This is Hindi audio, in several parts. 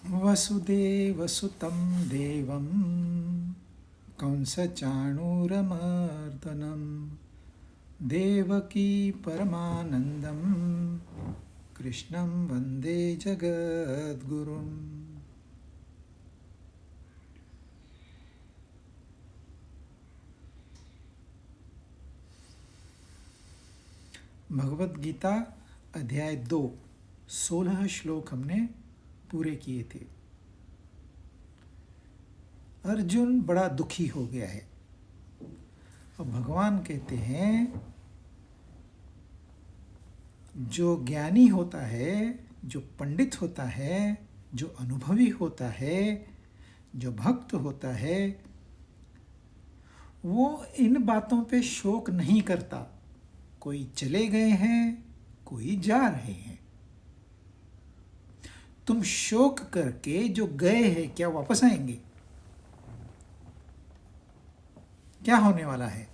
वसुदेवसुतं देवं कंसचाणूरमर्दनं देवकी परमानन्दं कृष्णं वन्दे जगद्गुरुम्। भगवद गीता अध्याय 2 16 श्लोक हमने पूरे किए थे। अर्जुन बड़ा दुखी हो गया है और भगवान कहते हैं जो ज्ञानी होता है, जो पंडित होता है, जो अनुभवी होता है, जो भक्त होता है, वो इन बातों पे शोक नहीं करता। कोई चले गए हैं, कोई जा रहे हैं। तुम शोक करके जो गए हैं क्या वापस आएंगे? क्या होने वाला है?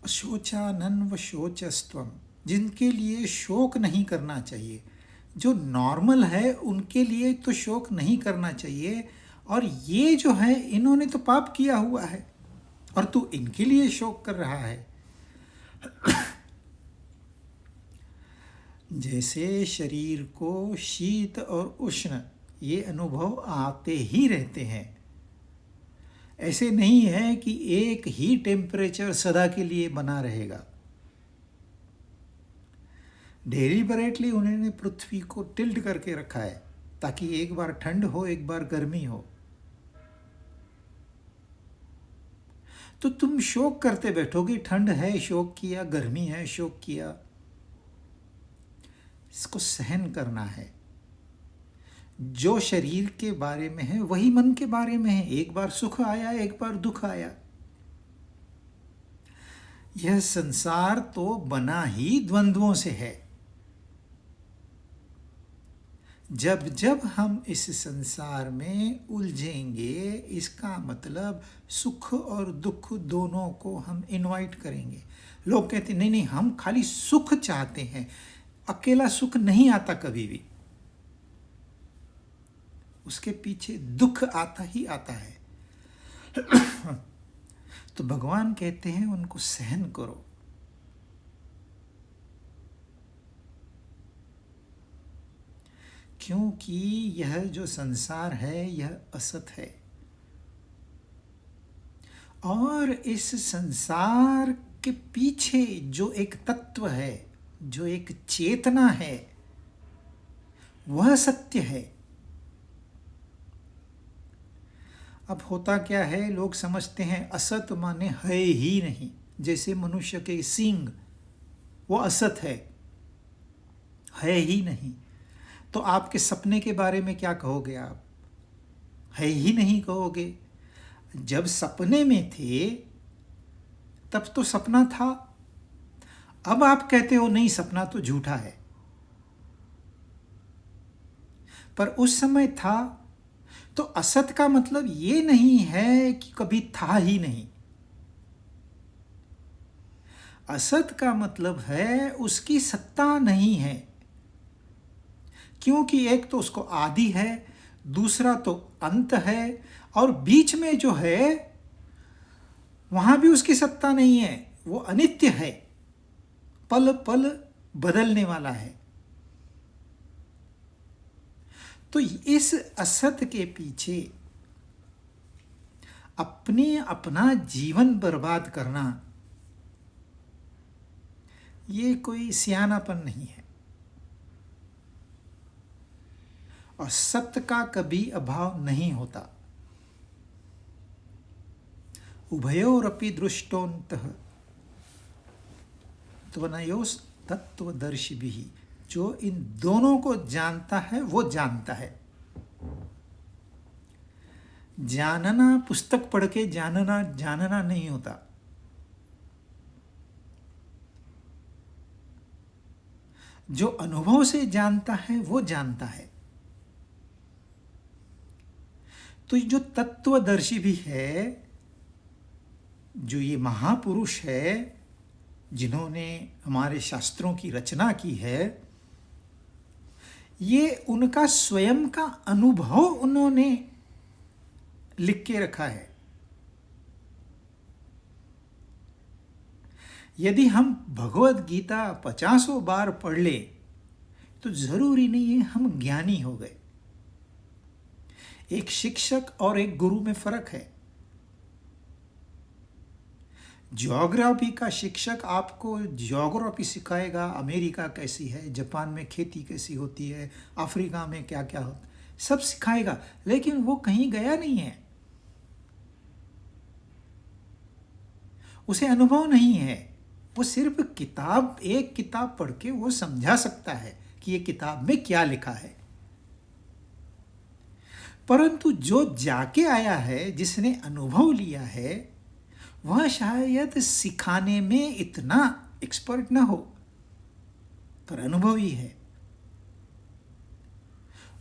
अशोचानन व शोचस्त्वम, जिनके लिए शोक नहीं करना चाहिए, जो नॉर्मल है उनके लिए तो शोक नहीं करना चाहिए। और ये जो है इन्होंने तो पाप किया हुआ है और तू इनके लिए शोक कर रहा है। जैसे शरीर को शीत और उष्ण ये अनुभव आते ही रहते हैं, ऐसे नहीं है कि एक ही टेम्परेचर सदा के लिए बना रहेगा। डेलिबरेटली उन्होंने पृथ्वी को टिल्ट करके रखा है ताकि एक बार ठंड हो, एक बार गर्मी हो। तो तुम शोक करते बैठोगे, ठंड है शोक किया, गर्मी है शोक किया। इसको सहन करना है। जो शरीर के बारे में है वही मन के बारे में है। एक बार सुख आया, एक बार दुख आया। यह संसार तो बना ही द्वंद्वों से है। जब जब हम इस संसार में उलझेंगे, इसका मतलब सुख और दुख दोनों को हम इनवाइट करेंगे। लोग कहते नहीं नहीं, हम खाली सुख चाहते हैं। अकेला सुख नहीं आता कभी भी, उसके पीछे दुख आता ही आता है। तो भगवान कहते हैं उनको सहन करो। क्योंकि यह जो संसार है यह असत है और इस संसार के पीछे जो एक तत्व है, जो एक चेतना है, वह सत्य है। अब होता क्या है, लोग समझते हैं असत माने है ही नहीं। जैसे मनुष्य के सींग, वो असत है ही नहीं। तो आपके सपने के बारे में क्या कहोगे? आप है ही नहीं कहोगे। जब सपने में थे तब तो सपना था। अब आप कहते हो नहीं, सपना तो झूठा है, पर उस समय था। तो असत का मतलब ये नहीं है कि कभी था ही नहीं। असत का मतलब है उसकी सत्ता नहीं है। क्योंकि एक तो उसको आदि है, दूसरा तो अंत है, और बीच में जो है वहां भी उसकी सत्ता नहीं है। वो अनित्य है, पल पल बदलने वाला है। तो इस असत के पीछे अपना जीवन बर्बाद करना, ये कोई सियानापन नहीं है। और सत्य का कभी अभाव नहीं होता। उभयोरपि दृष्टोन्तः त्वनयोस् तत्वदर्शिभिः, जो इन दोनों को जानता है वो जानता है। जानना पुस्तक पढ़ के जानना नहीं होता। जो अनुभव से जानता है वो जानता है। तो जो तत्वदर्शी भी है, जो ये महापुरुष है, जिन्होंने हमारे शास्त्रों की रचना की है, ये उनका स्वयं का अनुभव उन्होंने लिख के रखा है। यदि हम भगवत गीता 50 बार पढ़ ले तो जरूरी नहीं है हम ज्ञानी हो गए। एक शिक्षक और एक गुरु में फर्क है। ज्योग्राफी का शिक्षक आपको ज्योग्राफी सिखाएगा, अमेरिका कैसी है, जापान में खेती कैसी होती है, अफ्रीका में क्या क्या होता है, सब सिखाएगा, लेकिन वो कहीं गया नहीं है, उसे अनुभव नहीं है। वो सिर्फ एक किताब पढ़ के वो समझा सकता है कि ये किताब में क्या लिखा है। परंतु जो जाके आया है, जिसने अनुभव लिया है, वह शायद सिखाने में इतना एक्सपर्ट ना हो, पर अनुभवी है,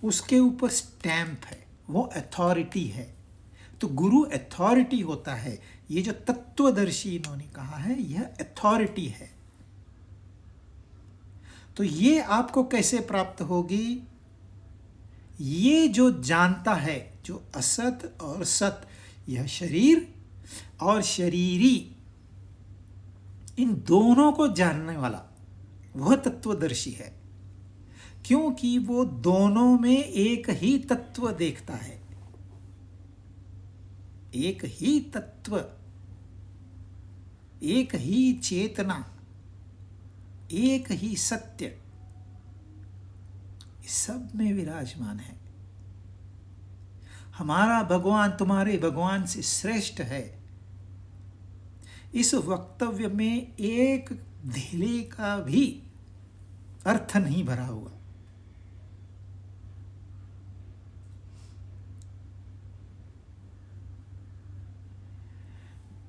उसके ऊपर स्टैंप है, वो अथॉरिटी है। तो गुरु अथॉरिटी होता है। ये जो तत्वदर्शी इन्होंने कहा है, यह अथॉरिटी है। तो ये आपको कैसे प्राप्त होगी? ये जो जानता है, जो असत और सत, यह शरीर और शरीरी, इन दोनों को जानने वाला वह तत्वदर्शी है, क्योंकि वो दोनों में एक ही तत्व देखता है, एक ही तत्व, एक ही चेतना, एक ही सत्य इस सब में विराजमान है। हमारा भगवान तुम्हारे भगवान से श्रेष्ठ है, इस वक्तव्य में एक धेले का भी अर्थ नहीं भरा हुआ।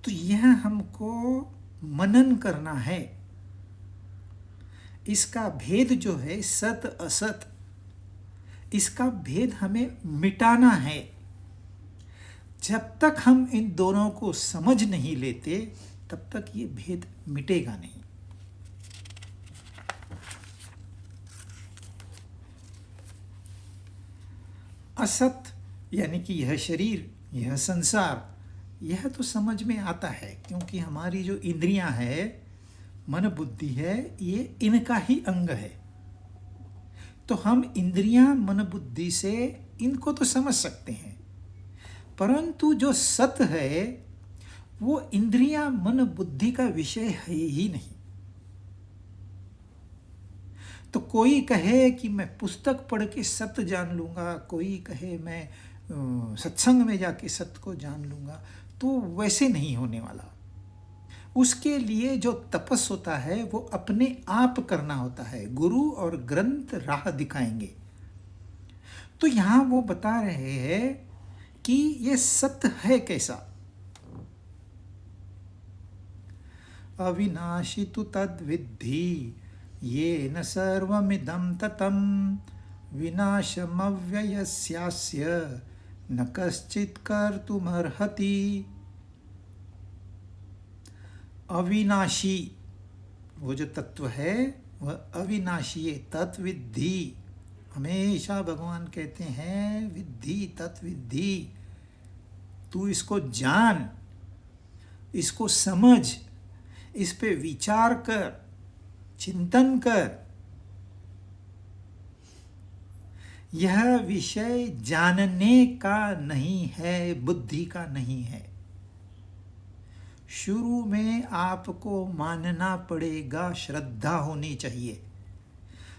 तो यह हमको मनन करना है। इसका भेद जो है सत असत, इसका भेद हमें मिटाना है। जब तक हम इन दोनों को समझ नहीं लेते, तब तक ये भेद मिटेगा नहीं। असत यानी कि यह शरीर, यह संसार, यह तो समझ में आता है, क्योंकि हमारी जो इंद्रियां है, मन बुद्धि है, ये इनका ही अंग है। तो हम इंद्रियां मन बुद्धि से इनको तो समझ सकते हैं, परंतु जो सत है वो इंद्रियां मन बुद्धि का विषय है ही नहीं। तो कोई कहे कि मैं पुस्तक पढ़ के सत्य जान लूंगा, कोई कहे मैं सत्संग में जाके सत्य को जान लूंगा, तो वैसे नहीं होने वाला। उसके लिए जो तपस होता है वो अपने आप करना होता है। गुरु और ग्रंथ राह दिखाएंगे। तो यहां वो बता रहे हैं कि ये सत्य है कैसा। अविनाशी तु तद्विद्धि येन सर्वमिदं ततं विनाशमव्ययस्यास्य न कश्चित् कर्तुमर्हति। अविनाशी वो जो तत्व है वह अविनाशी है। तत्विद्धि, हमेशा भगवान कहते हैं विद्धि तत्विद्धि, तू इसको जान, इसको समझ, इस पे विचार कर, चिंतन कर। यह विषय जानने का नहीं है, बुद्धि का नहीं है। शुरू में आपको मानना पड़ेगा, श्रद्धा होनी चाहिए।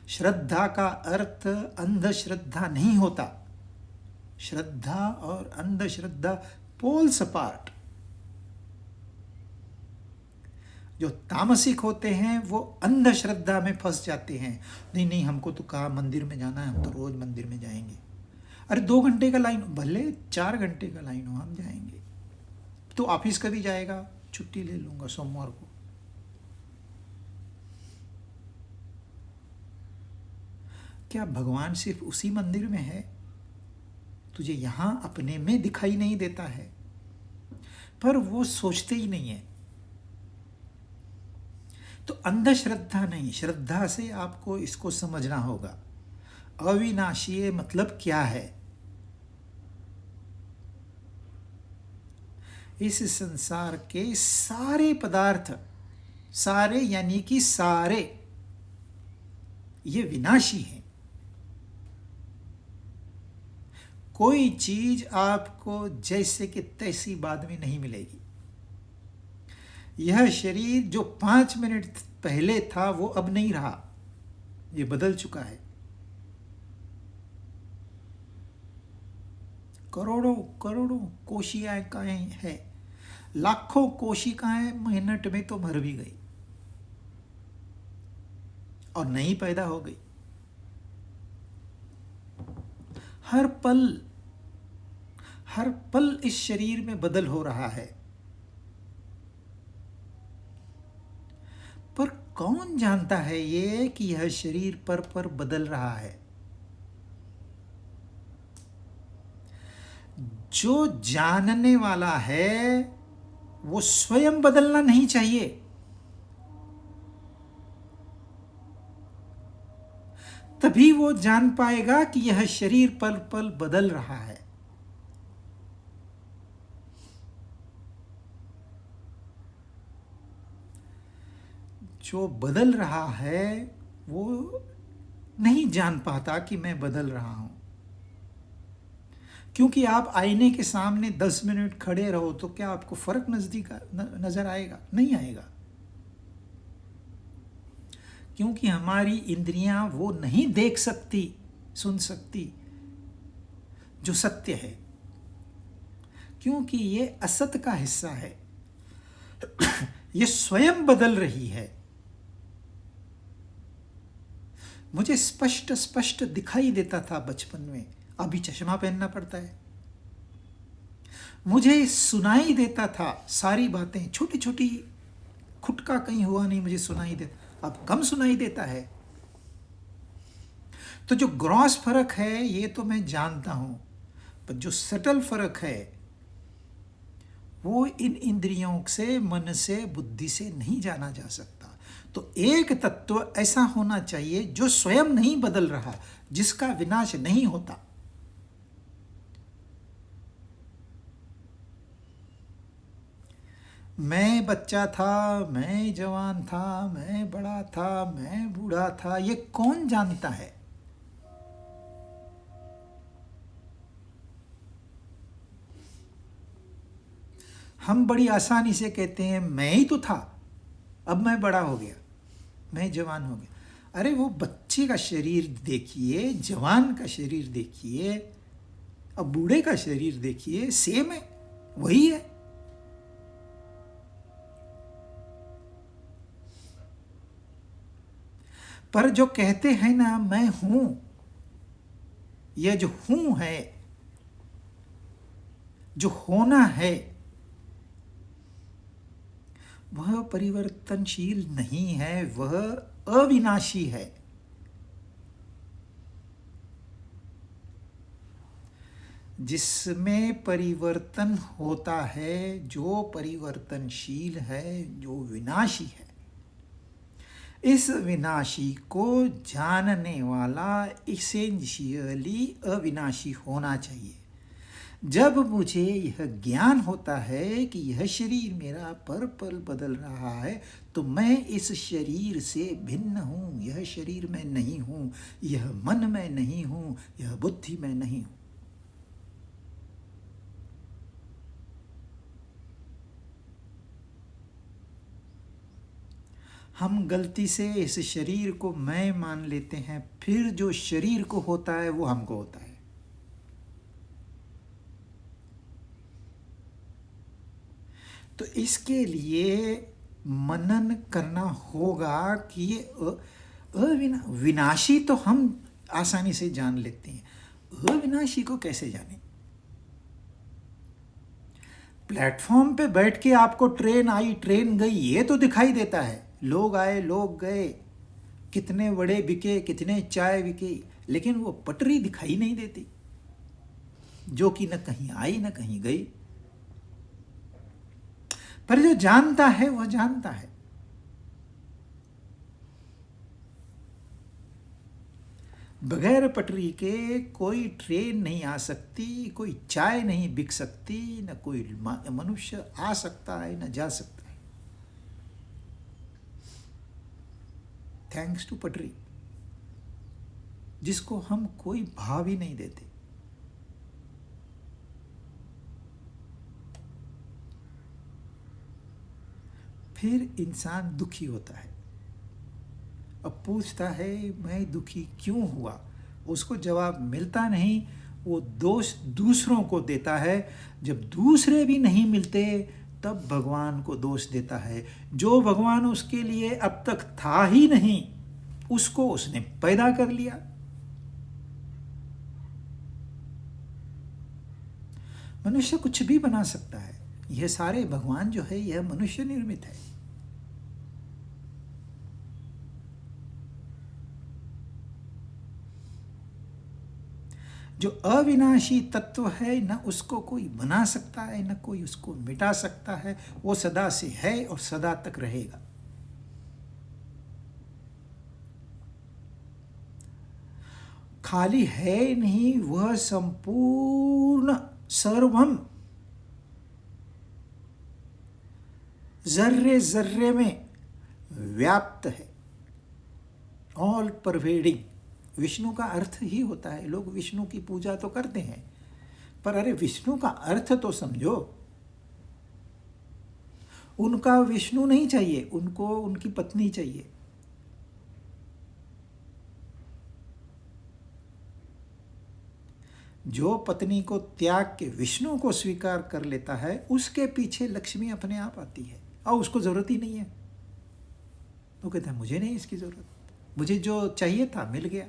श्रद्धा का अर्थ अंधश्रद्धा नहीं होता। श्रद्धा और अंधश्रद्धा पोल्स अपार्ट। जो तामसिक होते हैं वो अंधश्रद्धा में फंस जाते हैं। नहीं नहीं, हमको तो कहा मंदिर में जाना है, हम तो रोज मंदिर में जाएंगे। अरे 2 घंटे का लाइन, भले 4 घंटे का लाइन हो, हम जाएंगे। तो ऑफिस कभी जाएगा, छुट्टी ले लूंगा सोमवार को। क्या भगवान सिर्फ उसी मंदिर में है? तुझे यहां अपने में दिखाई नहीं देता है, पर वो सोचते ही नहीं है। तो अंधश्रद्धा नहीं, श्रद्धा से आपको इसको समझना होगा। अविनाशी मतलब क्या है? इस संसार के सारे पदार्थ, सारे यानी कि सारे, ये विनाशी हैं। कोई चीज आपको जैसे कि तैसी बाद में नहीं मिलेगी। यह शरीर जो 5 मिनट पहले था वो अब नहीं रहा, ये बदल चुका है। करोड़ों करोड़ों कोशिकाएं हैं, लाखों कोशिकाएं मिनट में तो मर भी गई और नई पैदा हो गई। हर पल इस शरीर में बदल हो रहा है, पर कौन जानता है ये कि यह शरीर पर बदल रहा है? जो जानने वाला है वो स्वयं बदलना नहीं चाहिए, तभी वो जान पाएगा कि यह शरीर पल पल बदल रहा है। जो बदल रहा है वो नहीं जान पाता कि मैं बदल रहा हूं, क्योंकि आप आईने के सामने 10 मिनट खड़े रहो तो क्या आपको फर्क नजर आएगा? नहीं आएगा, क्योंकि हमारी इंद्रियां वो नहीं देख सकती, सुन सकती जो सत्य है, क्योंकि ये असत का हिस्सा है। ये स्वयं बदल रही है। मुझे स्पष्ट स्पष्ट दिखाई देता था बचपन में, अभी चश्मा पहनना पड़ता है। मुझे सुनाई देता था सारी बातें, छोटी छोटी, खुटका कहीं हुआ नहीं मुझे सुनाई देता, अब कम सुनाई देता है। तो जो ग्रॉस फर्क है ये तो मैं जानता हूं, पर जो सटल फर्क है वो इन इंद्रियों से, मन से, बुद्धि से नहीं जाना जा सकता। तो एक तत्व ऐसा होना चाहिए जो स्वयं नहीं बदल रहा, जिसका विनाश नहीं होता। मैं बच्चा था, मैं जवान था, मैं बड़ा था, मैं बूढ़ा था, ये कौन जानता है? हम बड़ी आसानी से कहते हैं मैं ही तो था, अब मैं बड़ा हो गया, मैं जवान हो गया। अरे वो बच्चे का शरीर देखिए, जवान का शरीर देखिए, अब बूढ़े का शरीर देखिए, सेम है, वही है। पर जो कहते हैं ना मैं हूं, यह जो हूं है, जो होना है, वह परिवर्तनशील नहीं है, वह अविनाशी है। जिसमें परिवर्तन होता है, जो परिवर्तनशील है, जो विनाशी है, इस विनाशी को जानने वाला इसेंशियली अविनाशी होना चाहिए। जब मुझे यह ज्ञान होता है कि यह शरीर मेरा पर पल बदल रहा है, तो मैं इस शरीर से भिन्न हूँ, यह शरीर में नहीं हूँ, यह मन में नहीं हूँ, यह बुद्धि में नहीं हूँ। हम गलती से इस शरीर को मैं मान लेते हैं, फिर जो शरीर को होता है वो हमको होता है। तो इसके लिए मनन करना होगा कि ये विनाशी तो हम आसानी से जान लेते हैं, अविनाशी को कैसे जानें? प्लेटफॉर्म पे बैठ के आपको ट्रेन आई, ट्रेन गई, ये तो दिखाई देता है, लोग आए, लोग गए, कितने वड़े बिके, कितने चाय बिके, लेकिन वो पटरी दिखाई नहीं देती, जो कि न कहीं आई न कहीं गई। पर जो जानता है वह जानता है। बगैर पटरी के कोई ट्रेन नहीं आ सकती, कोई चाय नहीं बिक सकती, न कोई मनुष्य आ सकता है न जा सकता है। थैंक्स टू पटरी, जिसको हम कोई भाव ही नहीं देते। फिर इंसान दुखी होता है। अब पूछता है मैं दुखी क्यों हुआ, उसको जवाब मिलता नहीं। वो दोष दूसरों को देता है। जब दूसरे भी नहीं मिलते तब भगवान को दोष देता है। जो भगवान उसके लिए अब तक था ही नहीं, उसको उसने पैदा कर लिया। मनुष्य कुछ भी बना सकता है। यह सारे भगवान जो है यह मनुष्य निर्मित है। जो अविनाशी तत्व है, न उसको कोई बना सकता है न कोई उसको मिटा सकता है। वो सदा से है और सदा तक रहेगा। खाली है नहीं, वह संपूर्ण सर्वम, जर्रे जर्रे में व्याप्त है। ऑल परवेडिंग विष्णु का अर्थ ही होता है। लोग विष्णु की पूजा तो करते हैं, पर अरे विष्णु का अर्थ तो समझो। उनका विष्णु नहीं चाहिए, उनको उनकी पत्नी चाहिए। जो पत्नी को त्याग के विष्णु को स्वीकार कर लेता है, उसके पीछे लक्ष्मी अपने आप आती है और उसको जरूरत ही नहीं है। वो कहता है मुझे नहीं इसकी जरूरत, मुझे जो चाहिए था मिल गया।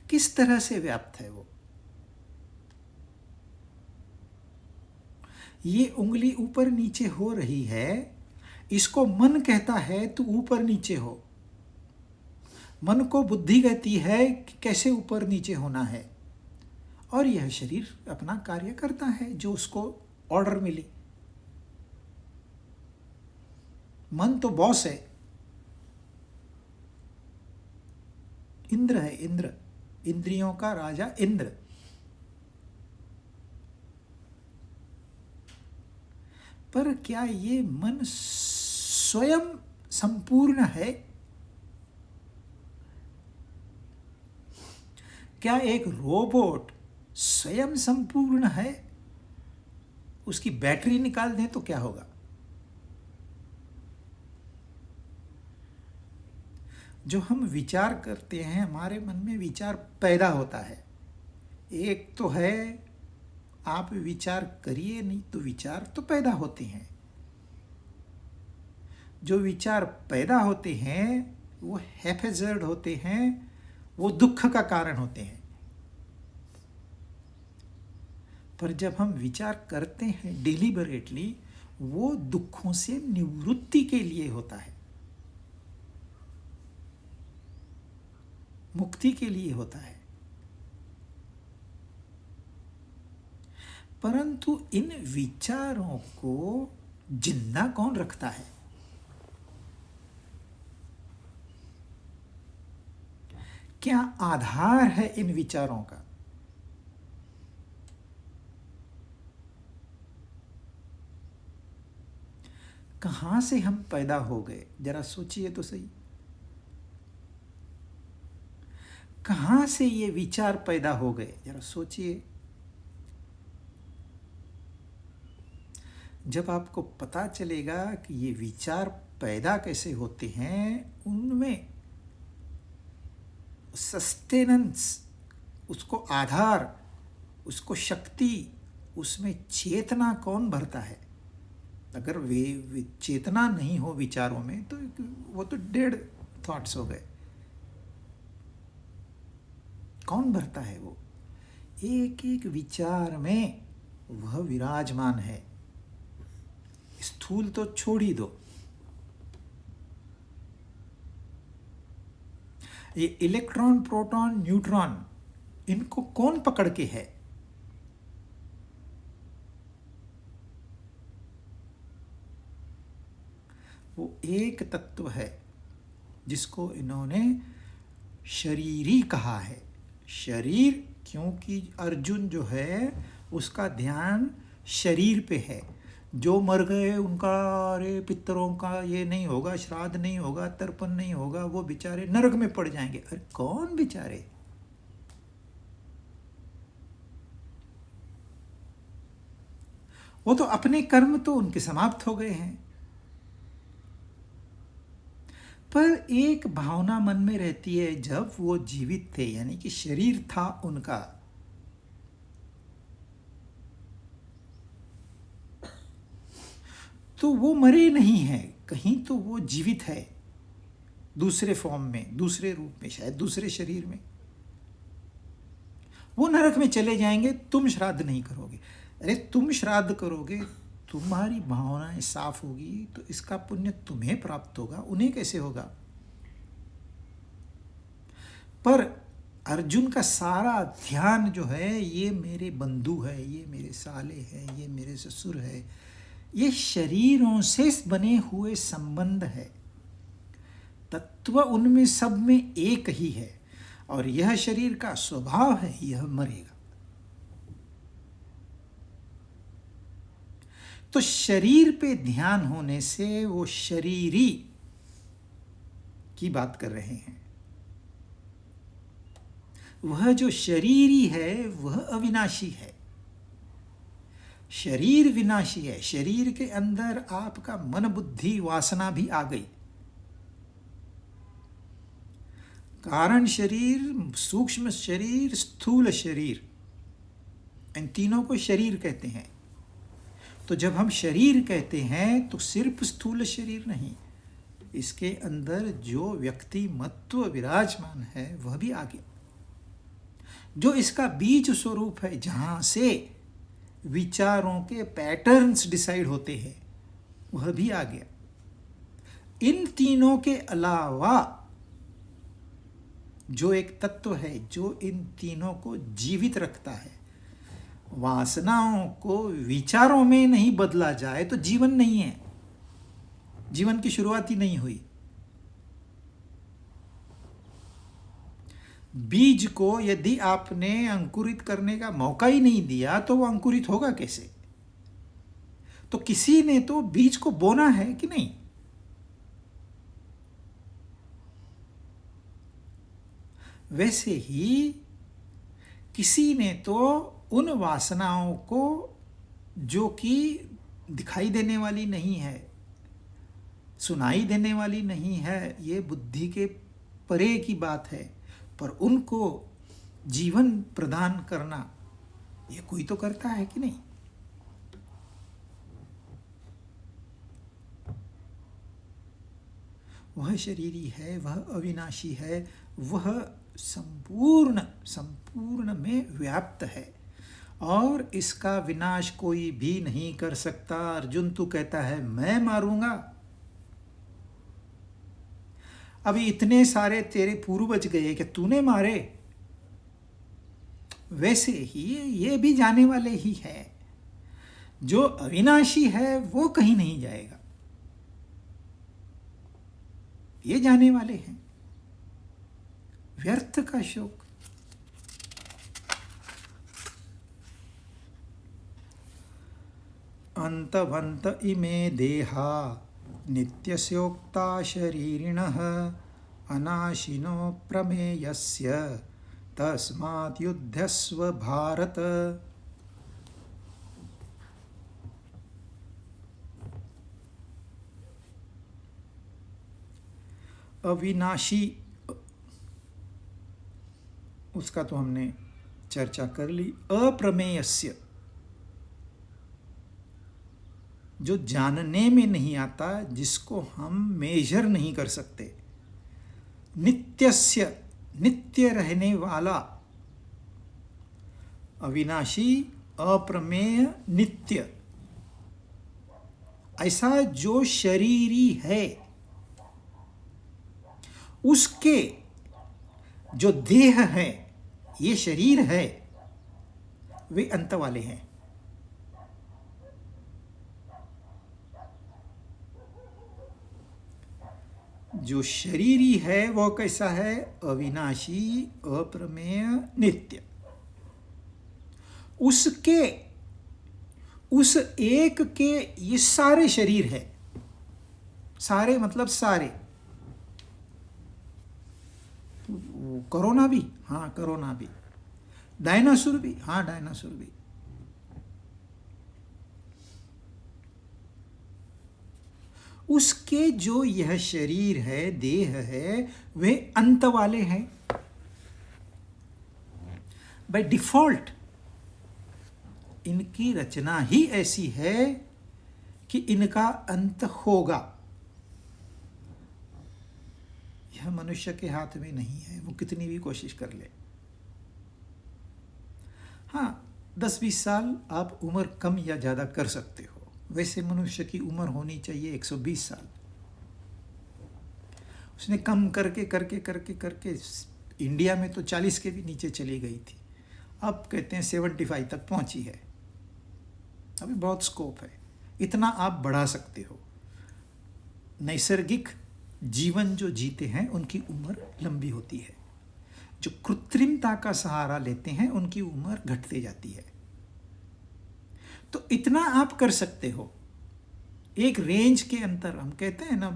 किस तरह से व्याप्त है वो? ये उंगली ऊपर नीचे हो रही है, इसको मन कहता है तू ऊपर नीचे हो। मन को बुद्धि कहती है कि कैसे ऊपर नीचे होना है, और यह शरीर अपना कार्य करता है जो उसको ऑर्डर मिली। मन तो बॉस है, इंद्र है, इंद्र, इंद्रियों का राजा इंद्र। पर क्या ये मन स्वयं संपूर्ण है? क्या एक रोबोट स्वयं संपूर्ण है? उसकी बैटरी निकाल दें तो क्या होगा? जो हम विचार करते हैं, हमारे मन में विचार पैदा होता है। एक तो है आप विचार करिए नहीं तो विचार तो पैदा होते हैं। जो विचार पैदा होते हैं वो हैफेजर्ड होते हैं, वो दुख का कारण होते हैं। पर जब हम विचार करते हैं डिलिबरेटली, वो दुखों से निवृत्ति के लिए होता है, मुक्ति के लिए होता है। परंतु इन विचारों को जिंदा कौन रखता है? क्या आधार है इन विचारों का? कहां से हम पैदा हो गए? जरा सोचिए तो सही। कहां से ये विचार पैदा हो गए? जरा सोचिए। जब आपको पता चलेगा कि ये विचार पैदा कैसे होते हैं, उनमें सस्टेनेंस, उसको आधार, उसको शक्ति, उसमें चेतना कौन भरता है? अगर वे चेतना नहीं हो विचारों में तो वो तो डेड थॉट्स हो गए। कौन भरता है वो? एक एक विचार में वह विराजमान है। स्थूल तो छोड़ ही दो, ये इलेक्ट्रॉन, प्रोटॉन, न्यूट्रॉन, इनको कौन पकड़ के है? वो एक तत्व है जिसको इन्होंने शरीरी कहा है। शरीर, क्योंकि अर्जुन जो है उसका ध्यान शरीर पे है। जो मर गए उनका, अरे पितरों का ये नहीं होगा, श्राद्ध नहीं होगा, तर्पण नहीं होगा, वो बेचारे नरक में पड़ जाएंगे। अरे कौन बेचारे? वो तो अपने कर्म तो उनके समाप्त हो गए हैं। पर एक भावना मन में रहती है, जब वो जीवित थे, यानी कि शरीर था उनका, तो वो मरे नहीं हैं, कहीं तो वो जीवित है, दूसरे फॉर्म में, दूसरे रूप में, शायद दूसरे शरीर में। वो नरक में चले जाएंगे, तुम श्राद्ध नहीं करोगे। अरे तुम श्राद्ध करोगे, तुम्हारी भावनाएं साफ होगी तो इसका पुण्य तुम्हें प्राप्त होगा, उन्हें कैसे होगा? पर अर्जुन का सारा ध्यान जो है, ये मेरे बंधु है, ये मेरे साले हैं, ये मेरे ससुर है, ये शरीरों से बने हुए संबंध है। तत्व उनमें सब में एक ही है, और यह शरीर का स्वभाव है, यह मरेगा। तो शरीर पे ध्यान होने से वो शरीरी की बात कर रहे हैं। वह जो शरीरी है वह अविनाशी है। शरीर विनाशी है। शरीर के अंदर आपका मन, बुद्धि, वासना भी आ गई। कारण शरीर, सूक्ष्म शरीर, स्थूल शरीर, इन तीनों को शरीर कहते हैं। तो जब हम शरीर कहते हैं तो सिर्फ स्थूल शरीर नहीं, इसके अंदर जो व्यक्ति मत्व विराजमान है वह भी आ गया। जो इसका बीज स्वरूप है, जहां से विचारों के पैटर्न्स डिसाइड होते हैं, वह भी आ गया। इन तीनों के अलावा जो एक तत्व है जो इन तीनों को जीवित रखता है, वासनाओं को विचारों में नहीं बदला जाए तो जीवन नहीं है, जीवन की शुरुआत ही नहीं हुई। बीज को यदि आपने अंकुरित करने का मौका ही नहीं दिया तो वो अंकुरित होगा कैसे? तो किसी ने तो बीज को बोना है कि नहीं? वैसे ही किसी ने तो उन वासनाओं को, जो कि दिखाई देने वाली नहीं है, सुनाई देने वाली नहीं है, ये बुद्धि के परे की बात है, पर उनको जीवन प्रदान करना ये कोई तो करता है कि नहीं? वह शरीरी है, वह अविनाशी है, वह संपूर्ण में व्याप्त है, और इसका विनाश कोई भी नहीं कर सकता। अर्जुन तू कहता है मैं मारूंगा, अभी इतने सारे तेरे पूर्वज गए कि तूने मारे, वैसे ही ये भी जाने वाले ही है। जो अविनाशी है वो कहीं नहीं जाएगा, ये जाने वाले हैं। व्यर्थ का शोक। अंतवंत इमे देहा नित्यस्योक्ता शरीरिणः अनाशिनो प्रमेयस्य तस्मात् युध्यस्व भारत। अविनाशी, उसका तो हमने चर्चा कर ली। अप्रमेयस्य, जो जानने में नहीं आता, जिसको हम मेजर नहीं कर सकते। नित्यस्य, नित्य रहने वाला। अविनाशी, अप्रमेय, नित्य, ऐसा जो शरीरी है, उसके जो देह है, ये शरीर है, वे अंत वाले हैं। जो शरीरी है वो कैसा है? अविनाशी, अप्रमेय, नित्य। उसके, उस एक के ये सारे शरीर है। सारे मतलब सारे। कोरोना भी, हाँ कोरोना भी। डायनासोर भी, हाँ डायनासोर भी। उसके जो यह शरीर है, देह है, वे अंत वाले हैं बाय डिफॉल्ट। इनकी रचना ही ऐसी है कि इनका अंत होगा। यह मनुष्य के हाथ में नहीं है, वो कितनी भी कोशिश कर ले। हाँ, 10-20 साल आप उम्र कम या ज़्यादा कर सकते हो। वैसे मनुष्य की उम्र होनी चाहिए 120 साल। उसने कम करके करके करके करके इंडिया में तो 40 के भी नीचे चली गई थी। अब कहते हैं 75 तक पहुंची है। अभी बहुत स्कोप है, इतना आप बढ़ा सकते हो। नैसर्गिक जीवन जो जीते हैं उनकी उम्र लंबी होती है। जो कृत्रिमता का सहारा लेते हैं उनकी उम्र घटती जाती है। तो इतना आप कर सकते हो एक रेंज के अंतर। हम कहते हैं ना,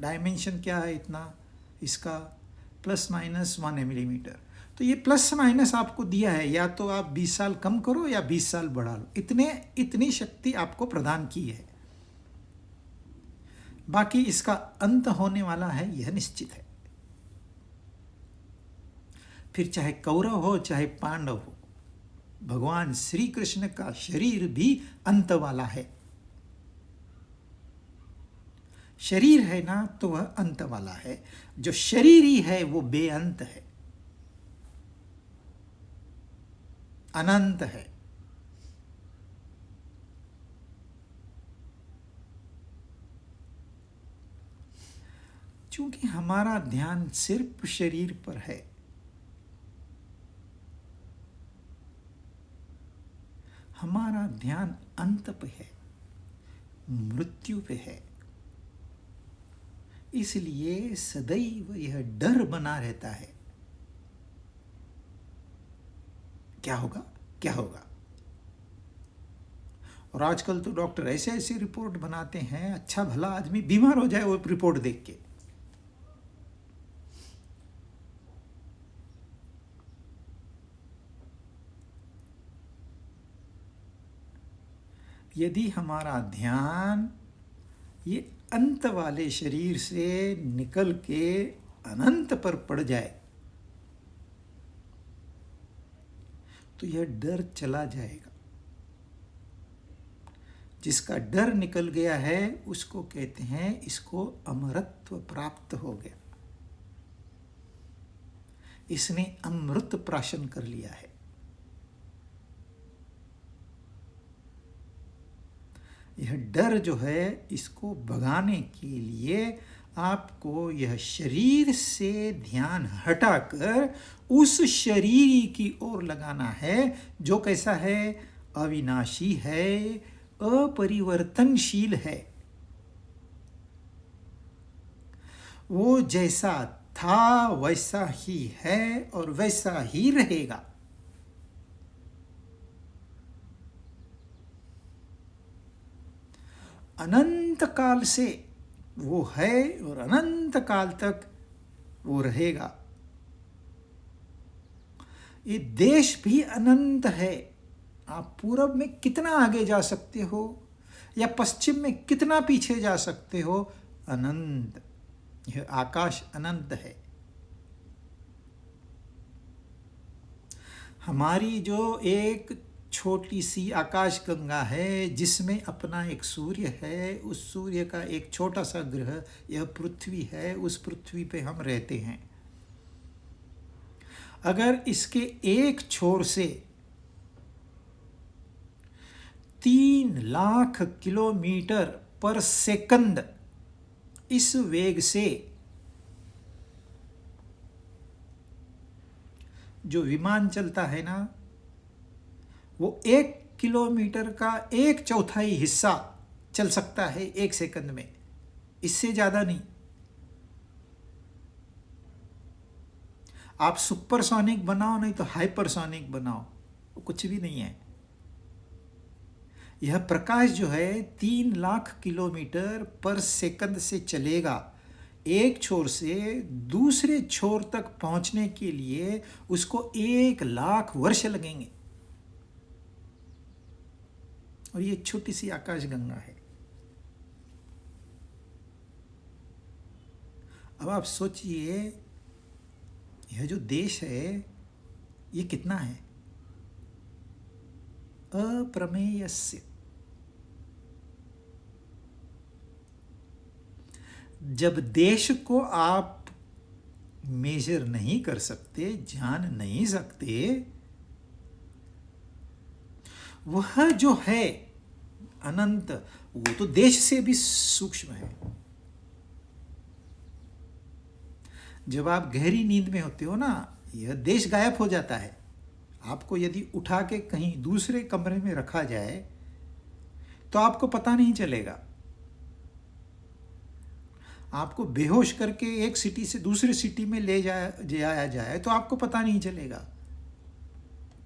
डायमेंशन क्या है इतना, इसका ±1 मिलीमीटर। तो ये प्लस माइनस आपको दिया है, या तो आप 20 साल कम करो या 20 साल बढ़ा लो। इतनी शक्ति आपको प्रदान की है। बाकी इसका अंत होने वाला है, यह निश्चित है। फिर चाहे कौरव हो चाहे पांडव हो, भगवान श्री कृष्ण का शरीर भी अंत वाला है। शरीर है ना, तो वह अंत वाला है। जो शरीरी है वो बेअंत है, अनंत है। क्योंकि हमारा ध्यान सिर्फ शरीर पर है, हमारा ध्यान अंत पे है, मृत्यु पे है। इसलिए सदैव यह डर बना रहता है, क्या होगा क्या होगा। और आजकल तो डॉक्टर ऐसे ऐसे रिपोर्ट बनाते हैं, अच्छा भला आदमी बीमार हो जाए वो रिपोर्ट देख के। यदि हमारा ध्यान ये अंत वाले शरीर से निकल के अनंत पर पड़ जाए तो यह डर चला जाएगा। जिसका डर निकल गया है उसको कहते हैं इसको अमरत्व प्राप्त हो गया, इसने अमृत प्राशन कर लिया है। यह डर जो है, इसको भगाने के लिए आपको यह शरीर से ध्यान हटाकर उस शरीर की ओर लगाना है जो कैसा है? अविनाशी है, अपरिवर्तनशील है। वो जैसा था वैसा ही है और वैसा ही रहेगा। अनंत काल से वो है और अनंत काल तक वो रहेगा। ये देश भी अनंत है। आप पूरब में कितना आगे जा सकते हो या पश्चिम में कितना पीछे जा सकते हो, अनंत। यह आकाश अनंत है। हमारी जो एक छोटी सी आकाश गंगा है जिसमें अपना एक सूर्य है, उस सूर्य का एक छोटा सा ग्रह यह पृथ्वी है, उस पृथ्वी पे हम रहते हैं। अगर इसके एक छोर से 3 लाख किलोमीटर पर सेकंड इस वेग से जो विमान चलता है ना, वो 1 किलोमीटर का 1/4 हिस्सा चल सकता है 1 सेकंड में, इससे ज़्यादा नहीं। आप सुपरसोनिक बनाओ नहीं तो हाइपरसोनिक बनाओ, वो कुछ भी नहीं है। यह प्रकाश जो है 3 लाख किलोमीटर पर सेकंड से चलेगा। एक छोर से दूसरे छोर तक पहुंचने के लिए उसको 1 लाख वर्ष लगेंगे। और ये छोटी सी आकाशगंगा है। अब आप सोचिए, यह जो देश है ये कितना है? अप्रमेयस्य। जब देश को आप मेजर नहीं कर सकते, जान नहीं सकते, वह जो है अनंत, वो तो देश से भी सूक्ष्म है। जब आप गहरी नींद में होते हो ना, यह देश गायब हो जाता है। आपको यदि उठा के कहीं दूसरे कमरे में रखा जाए तो आपको पता नहीं चलेगा। आपको बेहोश करके एक सिटी से दूसरे सिटी में ले जाया जाए तो आपको पता नहीं चलेगा।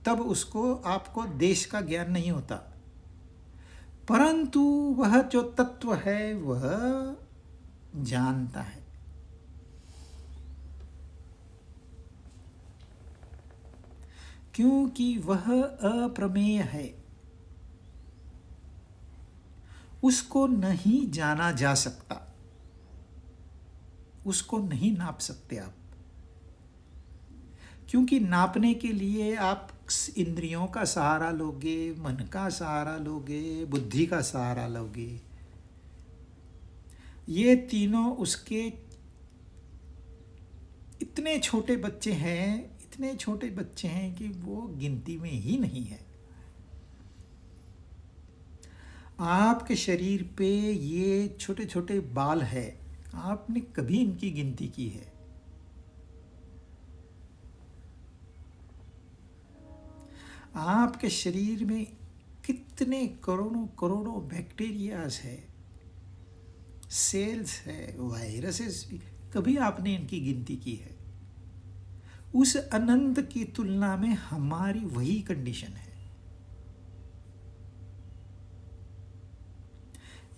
तब उसको आपको देश का ज्ञान नहीं होता। परंतु वह जो तत्व है वह जानता है। क्योंकि वह अप्रमेय है, उसको नहीं जाना जा सकता, उसको नहीं नाप सकते आप। क्योंकि नापने के लिए आप इंद्रियों का सहारा लोगे, मन का सहारा लोगे, बुद्धि का सहारा लोगे। ये तीनों उसके इतने छोटे बच्चे हैं, इतने छोटे बच्चे हैं कि वो गिनती में ही नहीं है। आपके शरीर पे ये छोटे छोटे बाल है, आपने कभी इनकी गिनती की है? आपके शरीर में कितने करोड़ों करोड़ों बैक्टीरियाज है, सेल्स है, वायरसेस भी, कभी आपने इनकी गिनती की है? उस अनंत की तुलना में हमारी वही कंडीशन है।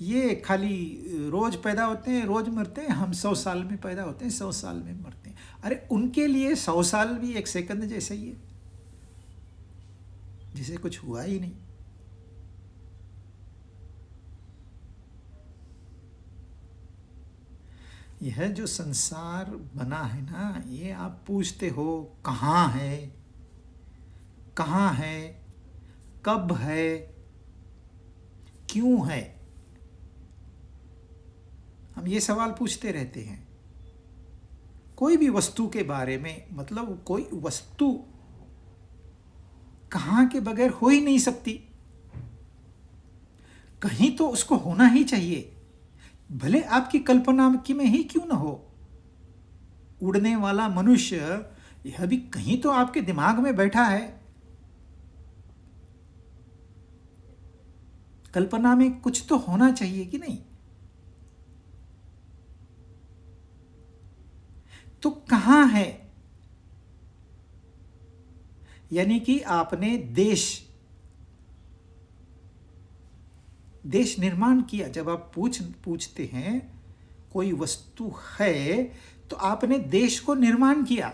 ये खाली रोज पैदा होते हैं, रोज मरते हैं। हम 100 साल में पैदा होते हैं, 100 साल में मरते हैं। अरे उनके लिए 100 साल भी एक सेकंड जैसा ही है, जिसे कुछ हुआ ही नहीं। यह जो संसार बना है ना, ये आप पूछते हो कहाँ है, कहाँ है, कब है, क्यों है, हम ये सवाल पूछते रहते हैं। कोई भी वस्तु के बारे में, मतलब कोई वस्तु कहाँ के बगैर हो ही नहीं सकती। कहीं तो उसको होना ही चाहिए, भले आपकी कल्पना की में ही क्यों ना हो। उड़ने वाला मनुष्य, यह भी कहीं तो आपके दिमाग में बैठा है। कल्पना में कुछ तो होना चाहिए कि नहीं? तो कहाँ है? यानी कि आपने देश निर्माण किया। जब आप पूछते हैं कोई वस्तु है, तो आपने देश को निर्माण किया।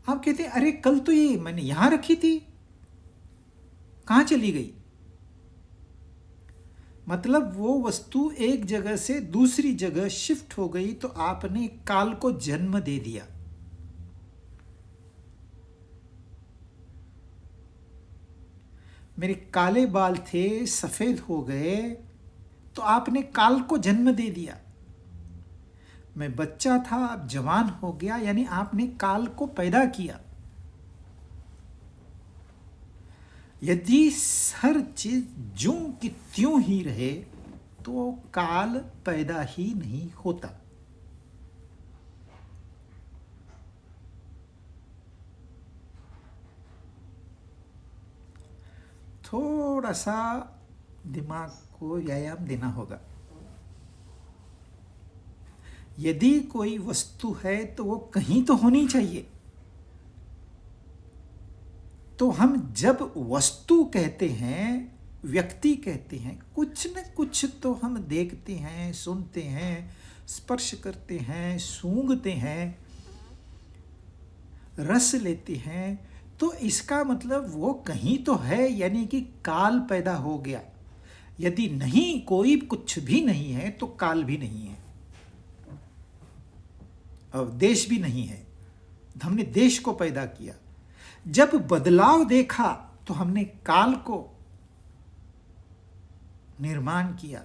आप कहते हैं अरे कल तो ये मैंने यहां रखी थी, कहां चली गई? मतलब वो वस्तु एक जगह से दूसरी जगह शिफ्ट हो गई, तो आपने काल को जन्म दे दिया। मेरे काले बाल थे, सफेद हो गए, तो आपने काल को जन्म दे दिया। मैं बच्चा था, अब जवान हो गया, यानी आपने काल को पैदा किया। यदि हर चीज ज्यों की त्यों ही रहे तो काल पैदा ही नहीं होता। थोड़ा सा दिमाग को व्यायाम देना होगा। यदि कोई वस्तु है तो वो कहीं तो होनी चाहिए। तो हम जब वस्तु कहते हैं, व्यक्ति कहते हैं, कुछ न कुछ तो हम देखते हैं, सुनते हैं, स्पर्श करते हैं, सूंघते हैं, रस लेते हैं। तो इसका मतलब वो कहीं तो है, यानी कि काल पैदा हो गया। यदि नहीं, कोई कुछ भी नहीं है तो काल भी नहीं है और देश भी नहीं है। हमने देश को पैदा किया। जब बदलाव देखा तो हमने काल को निर्माण किया।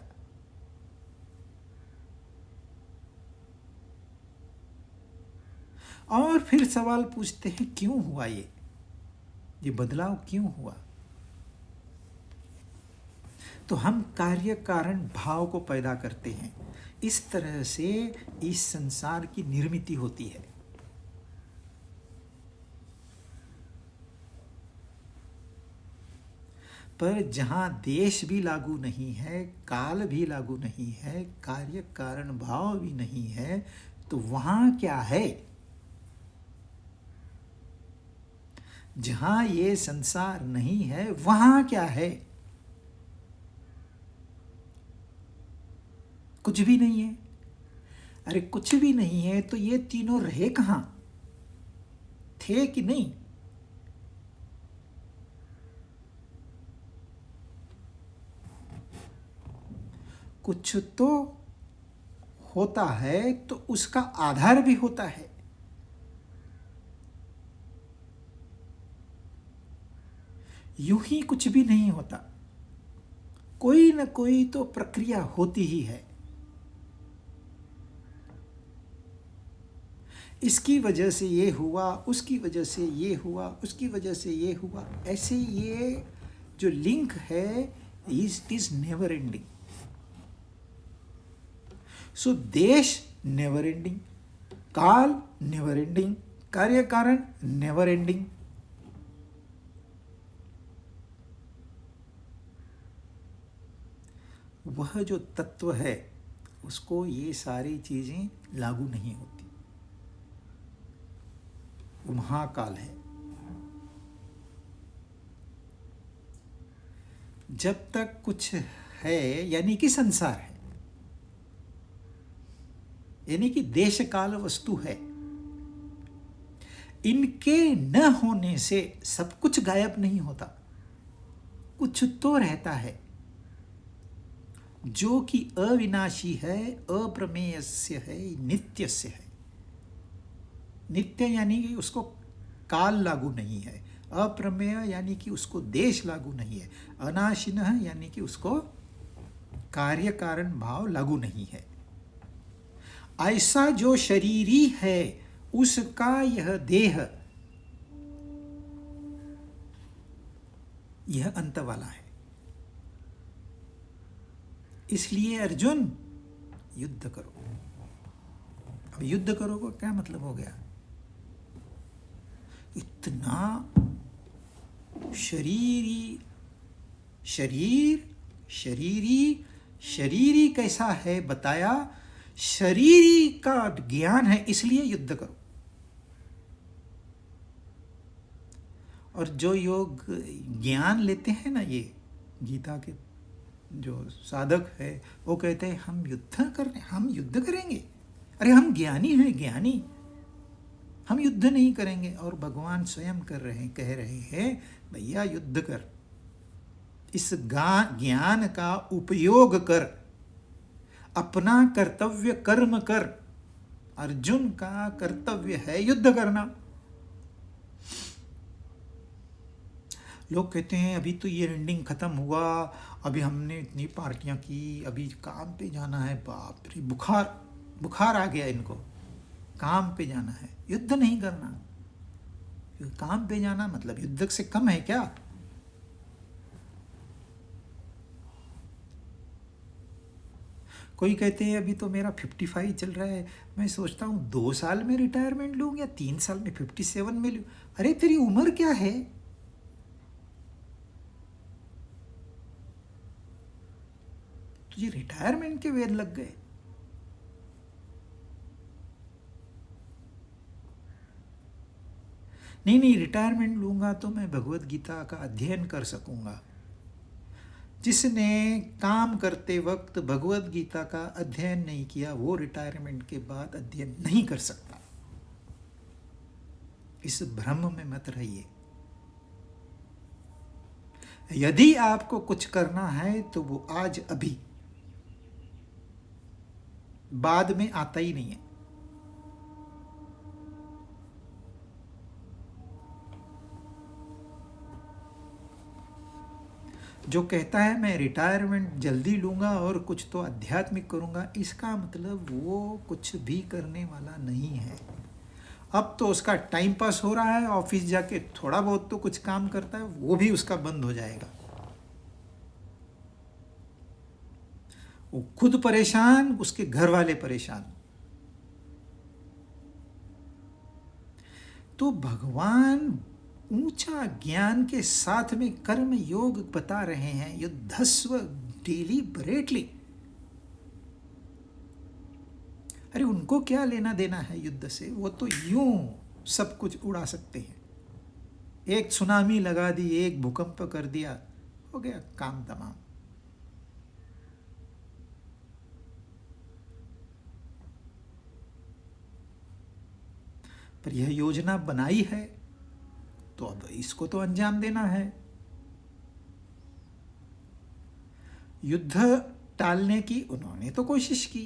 और फिर सवाल पूछते हैं क्यों हुआ ये बदलाव क्यों हुआ? तो हम कार्य कारण भाव को पैदा करते हैं। इस तरह से इस संसार की निर्मिति होती है। पर जहाँ देश भी लागू नहीं है, काल भी लागू नहीं है, कार्य कारण भाव भी नहीं है, तो वहाँ क्या है? जहाँ ये संसार नहीं है वहाँ क्या है? कुछ भी नहीं है। अरे कुछ भी नहीं है तो ये तीनों रहे कहाँ? थे कि नहीं? कुछ तो होता है तो उसका आधार भी होता है। यूं ही कुछ भी नहीं होता, कोई न कोई तो प्रक्रिया होती ही है। इसकी वजह से ये हुआ, उसकी वजह से ये हुआ, उसकी वजह से ये हुआ। ऐसे ये जो लिंक है इट इज नेवर एंडिंग। सो देश नेवर एंडिंग, काल नेवर एंडिंग, कार्य कारण नेवर एंडिंग। वह जो तत्व है उसको ये सारी चीजें लागू नहीं होती। वो महाकाल है। जब तक कुछ है यानी कि संसार है, यानी कि देश काल वस्तु है, इनके न होने से सब कुछ गायब नहीं होता, कुछ तो रहता है जो कि अविनाशी है, अप्रमेयस्य है, नित्यस्य है। नित्य यानी कि उसको काल लागू नहीं है, अप्रमेय यानी कि उसको देश लागू नहीं है, अनाशिनः यानी कि उसको कार्य कारण भाव लागू नहीं है। ऐसा जो शरीरी है उसका यह देह, यह अंत वाला है। इसलिए अर्जुन युद्ध करो। अब युद्ध करो का क्या मतलब हो गया? इतना शरीरी कैसा है बताया। शरीरी का ज्ञान है इसलिए युद्ध करो। और जो योग ज्ञान लेते हैं ना, ये गीता के जो साधक है वो कहते हैं हम युद्ध करेंगे। अरे हम ज्ञानी हैं, ज्ञानी, हम युद्ध नहीं करेंगे। और भगवान स्वयं कह रहे हैं भैया युद्ध कर, इस ज्ञान का उपयोग कर, अपना कर्तव्य कर्म कर। अर्जुन का कर्तव्य है युद्ध करना। लोग कहते हैं अभी तो ये रेंडिंग खत्म हुआ, अभी हमने इतनी पार्टियां की, अभी काम पे जाना है। बाप रे, बुखार आ गया इनको, काम पे जाना है, युद्ध नहीं करना। काम पे जाना मतलब युद्ध से कम है क्या? कोई कहते हैं अभी तो मेरा 55 चल रहा है, मैं सोचता हूँ 2 साल में रिटायरमेंट लूँ या 3 साल में 57 में लूँ। अरे तेरी उम्र क्या है? तुझे रिटायरमेंट के वेद लग गए। नहीं नहीं, रिटायरमेंट लूँगा तो मैं भगवत गीता का अध्ययन कर सकूँगा। जिसने काम करते वक्त भगवत गीता का अध्ययन नहीं किया वो रिटायरमेंट के बाद अध्ययन नहीं कर सकता। इस भ्रम में मत रहिए। यदि आपको कुछ करना है तो वो आज अभी, बाद में आता ही नहीं है। जो कहता है मैं रिटायरमेंट जल्दी लूँगा और कुछ तो आध्यात्मिक करूँगा, इसका मतलब वो कुछ भी करने वाला नहीं है। अब तो उसका टाइम पास हो रहा है, ऑफिस जाके थोड़ा बहुत तो कुछ काम करता है, वो भी उसका बंद हो जाएगा। वो खुद परेशान, उसके घर वाले परेशान। तो भगवान ऊंचा ज्ञान के साथ में कर्म योग बता रहे हैं, युद्धस्व डेलिबरेटली। अरे उनको क्या लेना देना है युद्ध से, वो तो यूं सब कुछ उड़ा सकते हैं। एक सुनामी लगा दी, एक भूकंप कर दिया, हो गया काम तमाम। पर यह योजना बनाई है तो अब इसको तो अंजाम देना है। युद्ध टालने की उन्होंने तो कोशिश की,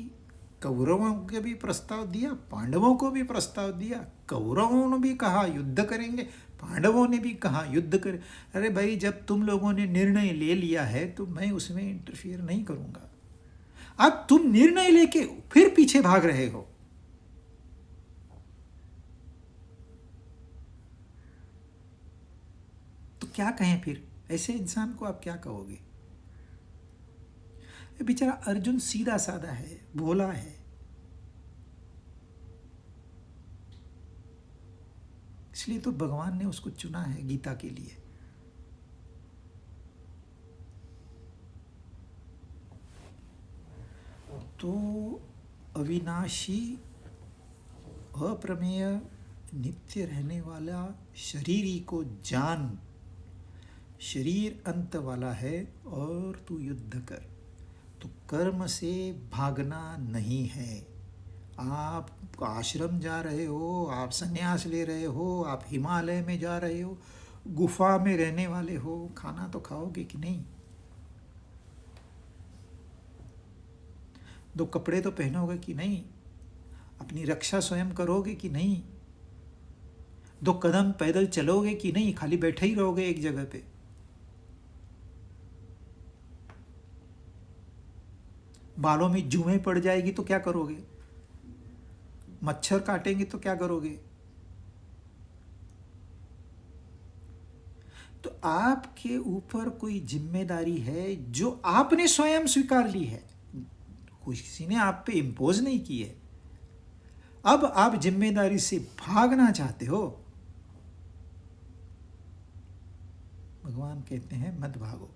कौरवों को भी प्रस्ताव दिया, पांडवों को भी प्रस्ताव दिया। कौरवों ने भी कहा युद्ध करेंगे, पांडवों ने भी कहा युद्ध करें। अरे भाई, जब तुम लोगों ने निर्णय ले लिया है तो मैं उसमें इंटरफियर नहीं करूंगा। अब तुम निर्णय लेके फिर पीछे भाग रहे हो। तो क्या कहें फिर, ऐसे इंसान को आप क्या कहोगे? बेचारा अर्जुन सीधा साधा है, भोला है। इसलिए तो भगवान ने उसको चुना है गीता के लिए। तो अविनाशी, अप्रमेय, नित्य रहने वाला शरीर ही को जान। शरीर अंत वाला है और तू युद्ध कर। तो कर्म से भागना नहीं है। आप आश्रम जा रहे हो, आप संन्यास ले रहे हो, आप हिमालय में जा रहे हो, गुफा में रहने वाले हो, खाना तो खाओगे कि नहीं? दो कपड़े तो पहनोगे कि नहीं? अपनी रक्षा स्वयं करोगे कि नहीं? दो कदम पैदल चलोगे कि नहीं? खाली बैठे ही रहोगे एक जगह पे? बालों में जूएं पड़ जाएगी तो क्या करोगे? मच्छर काटेंगे तो क्या करोगे? तो आपके ऊपर कोई जिम्मेदारी है जो आपने स्वयं स्वीकार ली है, किसी ने आप पे इम्पोज नहीं की है। अब आप जिम्मेदारी से भागना चाहते हो। भगवान कहते हैं मत भागो।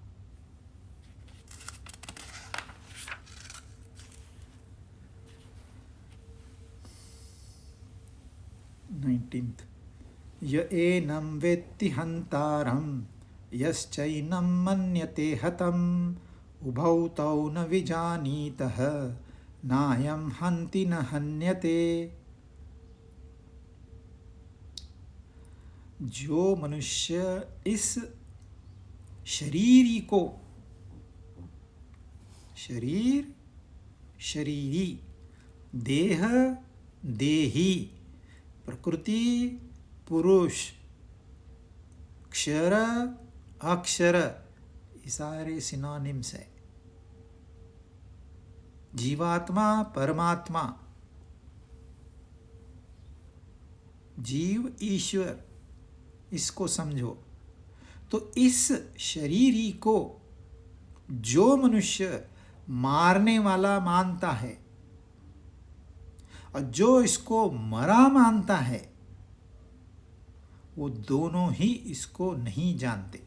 19th, य एनं वेत्ति हन्तारं यश्चैनं मन्यते हतम् उभौ तौ न विजानीतः नायं हन्ति न हन्यते। जो मनुष्य इस शरीरी को, शरीर शरीरी, देह देही, प्रकृति पुरुष, क्षर अक्षर, ये सारे सिनोनिम्स है। जीवात्मा परमात्मा, जीव ईश्वर, इसको समझो। तो इस शरीरी को जो मनुष्य मारने वाला मानता है और जो इसको मरा मानता है, वो दोनों ही इसको नहीं जानते,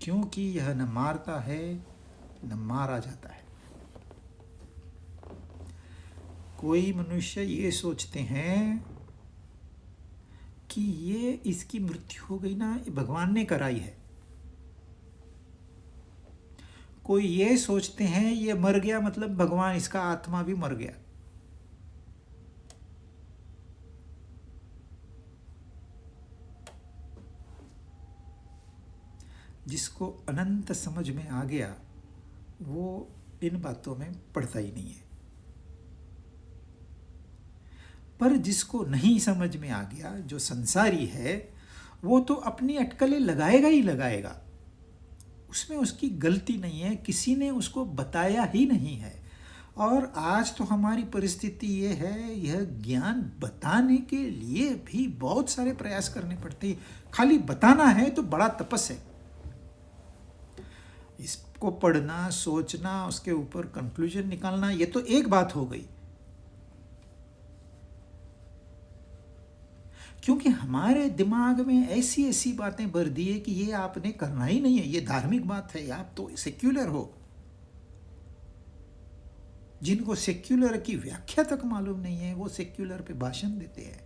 क्योंकि यह न मारता है न मारा जाता है। कोई मनुष्य ये सोचते हैं कि ये इसकी मृत्यु हो गई ना, ये भगवान ने कराई है। कोई ये सोचते हैं ये मर गया मतलब भगवान, इसका आत्मा भी मर गया। जिसको अनंत समझ में आ गया वो इन बातों में पड़ता ही नहीं है। पर जिसको नहीं समझ में आ गया, जो संसारी है, वो तो अपनी अटकलें लगाएगा ही लगाएगा। उसमें उसकी गलती नहीं है, किसी ने उसको बताया ही नहीं है। और आज तो हमारी परिस्थिति ये है, यह ज्ञान बताने के लिए भी बहुत सारे प्रयास करने पड़ते हैं। खाली बताना है तो बड़ा तपस है। इसको पढ़ना, सोचना, उसके ऊपर कंक्लूजन निकालना, ये तो एक बात हो गई। क्योंकि हमारे दिमाग में ऐसी ऐसी बातें भर दी है कि ये आपने करना ही नहीं है, ये धार्मिक बात है, आप तो सेक्युलर हो। जिनको सेक्युलर की व्याख्या तक मालूम नहीं है वो सेक्युलर पे भाषण देते हैं।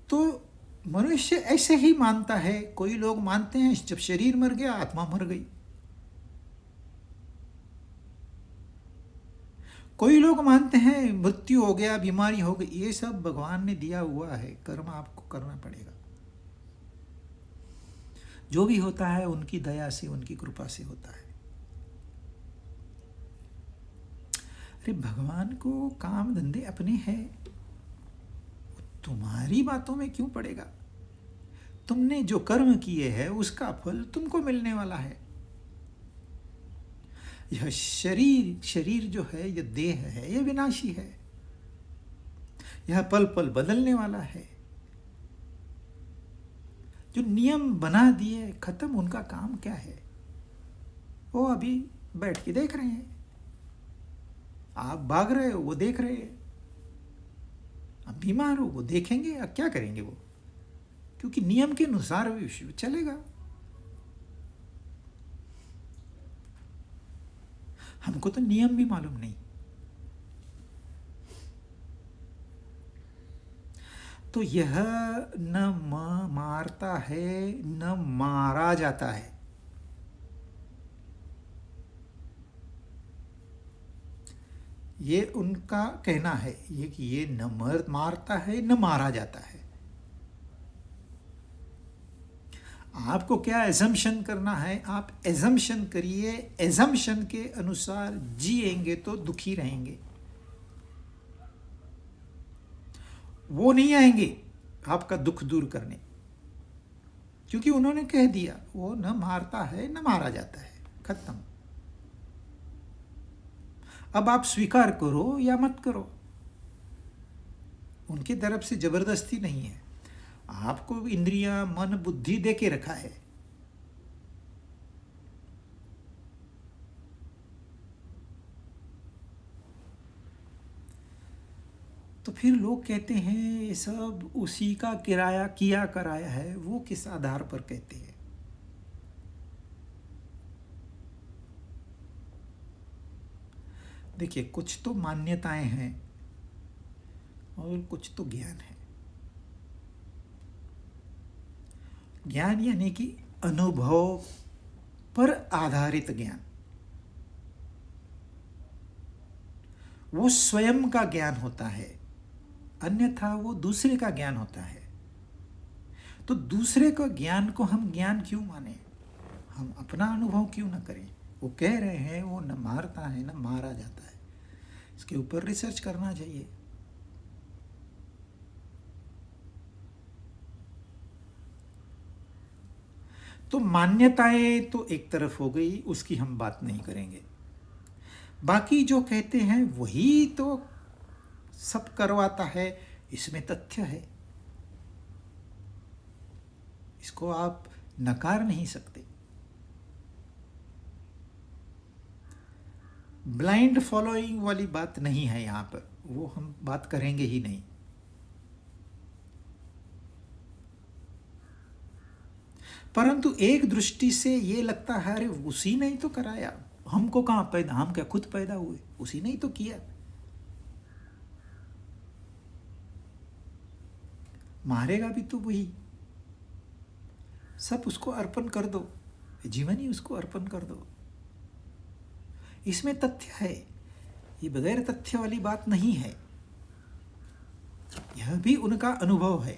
तो मनुष्य ऐसे ही मानता है। कोई लोग मानते हैं जब शरीर मर गया आत्मा मर गई। कोई लोग मानते हैं मृत्यु हो गया, बीमारी हो गई। ये सब भगवान ने दिया हुआ है, कर्म आपको करना पड़ेगा। जो भी होता है उनकी दया से, उनकी कृपा से होता है। अरे भगवान को काम धंधे अपने हैं, तुम्हारी बातों में क्यों पड़ेगा? तुमने जो कर्म किए हैं उसका फल तुमको मिलने वाला है। यह शरीर जो है, यह देह है, यह विनाशी है। यह पल पल बदलने वाला है। जो नियम बना दिए खत्म, उनका काम क्या है? वो अभी बैठ के देख रहे हैं। आप भाग रहे हो, वो देख रहे हैं। आप बीमार हो, वो देखेंगे। अब क्या करेंगे वो? क्योंकि नियम के अनुसार विश्व चलेगा। हमको तो नियम भी मालूम नहीं। तो यह न मारता है न मारा जाता है। ये उनका कहना है ये कि ये न मारता है न मारा जाता है। आपको क्या एजम्पशन करना है? आप एजम्पशन करिए, एजम्पशन के अनुसार जिएंगे तो दुखी रहेंगे। वो नहीं आएंगे आपका दुख दूर करने, क्योंकि उन्होंने कह दिया वो न मारता है न मारा जाता है, खत्म। अब आप स्वीकार करो या मत करो, उनकी तरफ से जबरदस्ती नहीं है। आपको इंद्रियां, मन, बुद्धि दे के रखा है। तो फिर लोग कहते हैं ये सब उसी का किराया किया कराया है। वो किस आधार पर कहते हैं? देखिए, कुछ तो मान्यताएं हैं और कुछ तो ज्ञान है। ज्ञान यानी कि अनुभव पर आधारित ज्ञान। वो स्वयं का ज्ञान होता है, अन्यथा वो दूसरे का ज्ञान होता है। तो दूसरे का ज्ञान को हम ज्ञान क्यों माने? हम अपना अनुभव क्यों न करें? वो कह रहे हैं वो न मारता है न मारा जाता है। इसके ऊपर रिसर्च करना चाहिए। तो मान्यताएं तो एक तरफ हो गई, उसकी हम बात नहीं करेंगे। बाकी जो कहते हैं वही तो सब करवाता है, इसमें तथ्य है। इसको आप नकार नहीं सकते। ब्लाइंड फॉलोइंग वाली बात नहीं है यहाँ पर, वो हम बात करेंगे ही नहीं। परंतु एक दृष्टि से ये लगता है अरे उसी ने ही तो कराया, हमको कहाँ पैदा, हम क्या खुद पैदा हुए? उसी ने ही तो किया। मारेगा भी तो वही। सब उसको अर्पण कर दो, जीवन ही उसको अर्पण कर दो। इसमें तथ्य है, ये बगैर तथ्य वाली बात नहीं है। यह भी उनका अनुभव है।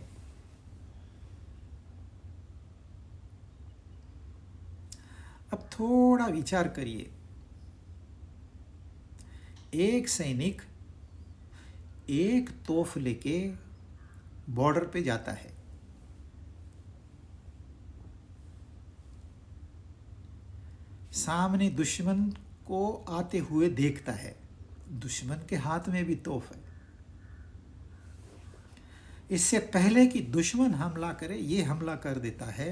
अब थोड़ा विचार करिए, एक सैनिक एक तोफ लेके बॉर्डर पे जाता है। सामने दुश्मन को आते हुए देखता है, दुश्मन के हाथ में भी तोफ है। इससे पहले कि दुश्मन हमला करे, ये हमला कर देता है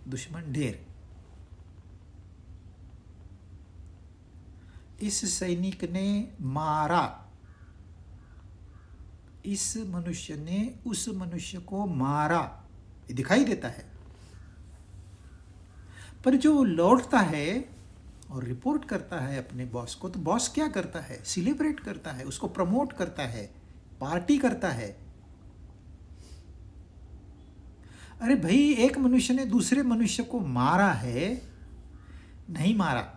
दुश्मन ढेर। इस सैनिक ने मारा, इस मनुष्य ने उस मनुष्य को मारा, ये दिखाई देता है। पर जो लौटता है और रिपोर्ट करता है अपने बॉस को, तो बॉस क्या करता है? सेलिब्रेट करता है, उसको प्रमोट करता है, पार्टी करता है। अरे भाई, एक मनुष्य ने दूसरे मनुष्य को मारा है, नहीं मारा।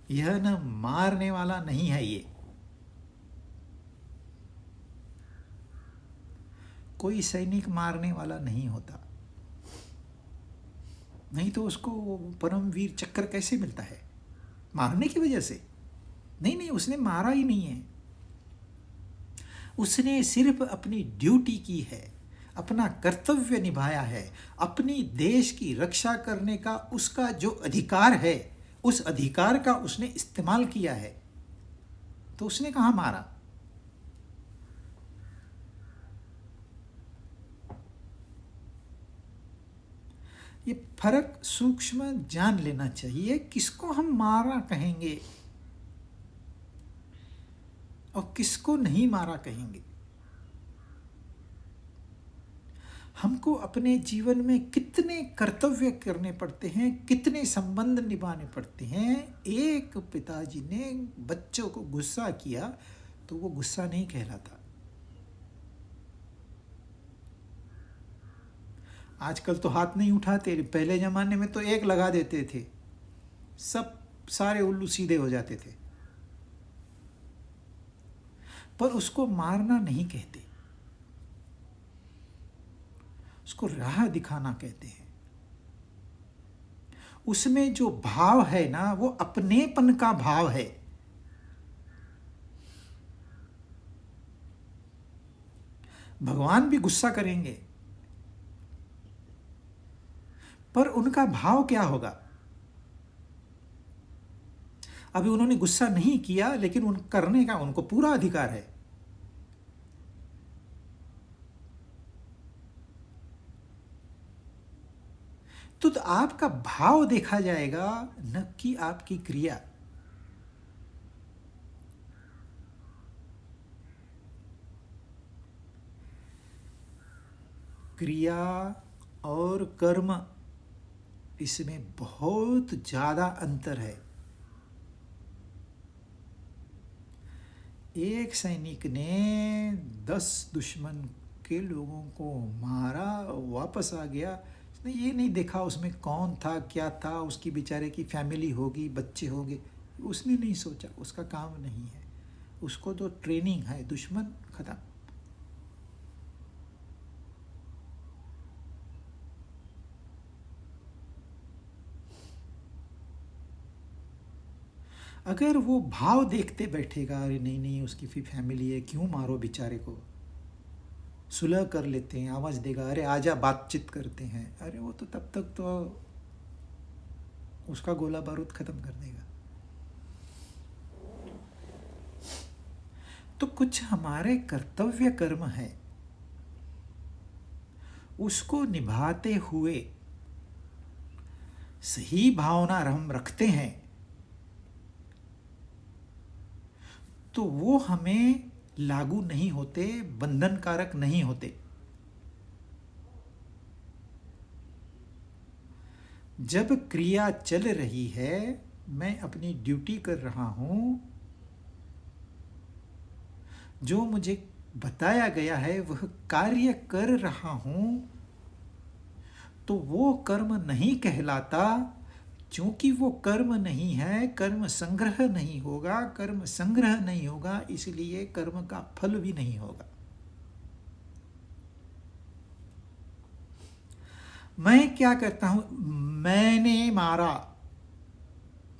यह न मारने वाला नहीं है, ये कोई सैनिक मारने वाला नहीं होता, नहीं तो उसको परमवीर चक्र कैसे मिलता है? मारने की वजह से नहीं। नहीं, उसने मारा ही नहीं है। उसने सिर्फ अपनी ड्यूटी की है, अपना कर्तव्य निभाया है। अपनी देश की रक्षा करने का उसका जो अधिकार है, उस अधिकार का उसने इस्तेमाल किया है। तो उसने कहाँ मारा? ये फर्क सूक्ष्म जान लेना चाहिए, किसको हम मारा कहेंगे और किसको नहीं मारा कहेंगे। हमको अपने जीवन में कितने कर्तव्य करने पड़ते हैं, कितने संबंध निभाने पड़ते हैं। एक पिताजी ने बच्चों को गुस्सा किया तो वो गुस्सा नहीं कहलाता। आजकल तो हाथ नहीं उठाते, पहले जमाने में तो एक लगा देते थे, सब सारे उल्लू सीधे हो जाते थे। पर उसको मारना नहीं कहते, उसको राह दिखाना कहते हैं। उसमें जो भाव है ना, वो अपनेपन का भाव है। भगवान भी गुस्सा करेंगे, पर उनका भाव क्या होगा? अभी उन्होंने गुस्सा नहीं किया, लेकिन उन करने का उनको पूरा अधिकार है। तो आपका भाव देखा जाएगा, न कि आपकी क्रिया। क्रिया और कर्म, इसमें बहुत ज़्यादा अंतर है। एक सैनिक ने 10 दुश्मन के लोगों को मारा, वापस आ गया। उसने ये नहीं देखा उसमें कौन था, क्या था, उसकी बेचारे की फैमिली होगी, बच्चे होंगे, उसने नहीं सोचा, उसका काम नहीं है। उसको तो ट्रेनिंग है, दुश्मन खत्म। अगर वो भाव देखते बैठेगा, अरे नहीं नहीं उसकी भी फैमिली है, क्यों मारो बेचारे को, सुलह कर लेते हैं, आवाज़ देगा, अरे आजा बातचीत करते हैं, अरे वो तो तब तक तो उसका गोला बारूद ख़त्म कर देगा। तो कुछ हमारे कर्तव्य कर्म है, उसको निभाते हुए सही भावना हम रखते हैं तो वो हमें लागू नहीं होते, बंधनकारक नहीं होते। जब क्रिया चल रही है, मैं अपनी ड्यूटी कर रहा हूँ, जो मुझे बताया गया है वह कार्य कर रहा हूँ, तो वो कर्म नहीं कहलाता। क्योंकि वो कर्म नहीं है, कर्म संग्रह नहीं होगा, कर्म संग्रह नहीं होगा, इसलिए कर्म का फल भी नहीं होगा। मैं क्या करता हूं, मैंने मारा,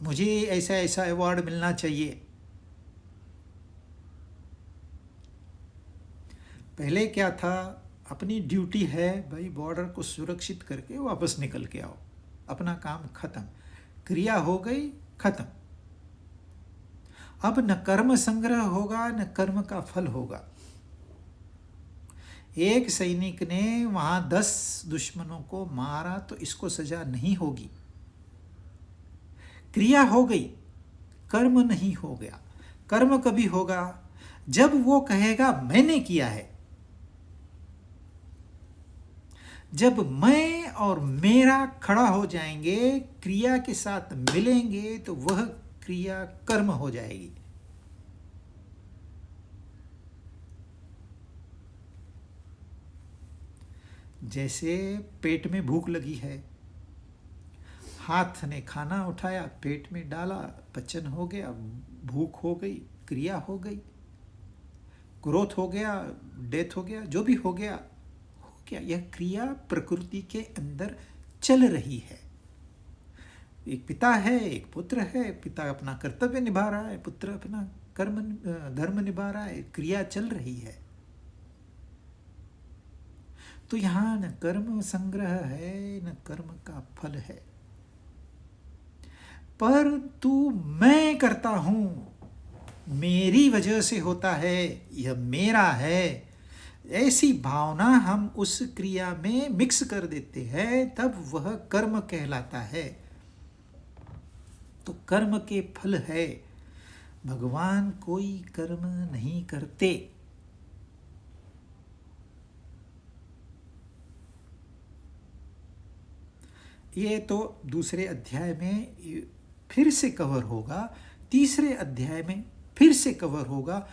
मुझे ऐसा ऐसा अवार्ड मिलना चाहिए। पहले क्या था, अपनी ड्यूटी है भाई, बॉर्डर को सुरक्षित करके वापस निकल के आओ, अपना काम खत्म, क्रिया हो गई, खत्म। अब न कर्म संग्रह होगा, न कर्म का फल होगा। एक सैनिक ने वहां 10 दुश्मनों को मारा तो इसको सजा नहीं होगी, क्रिया हो गई, कर्म नहीं हो गया। कर्म कभी होगा जब वो कहेगा मैंने किया है। जब मैं और मेरा खड़ा हो जाएंगे, क्रिया के साथ मिलेंगे, तो वह क्रिया कर्म हो जाएगी। जैसे पेट में भूख लगी है, हाथ ने खाना उठाया, पेट में डाला, पचन हो गया, भूख हो गई, क्रिया हो गई, ग्रोथ हो गया, डेथ हो गया, जो भी हो गया हो गया। यह क्रिया प्रकृति के अंदर चल रही है। एक पिता है, एक पुत्र है, पिता अपना कर्तव्य निभा रहा है, पुत्र अपना धर्म निभा रहा है, क्रिया चल रही है। तो यहां न कर्म संग्रह है, न कर्म का फल है, परंतु मैं करता हूं, मेरी वजह से होता है, यह मेरा है, ऐसी भावना हम उस क्रिया में मिक्स कर देते हैं, तब वह कर्म कहलाता है। तो कर्म के फल है। भगवान कोई कर्म नहीं करते। ये तो दूसरे अध्याय में फिर से कवर होगा, तीसरे अध्याय में फिर से कवर होगा,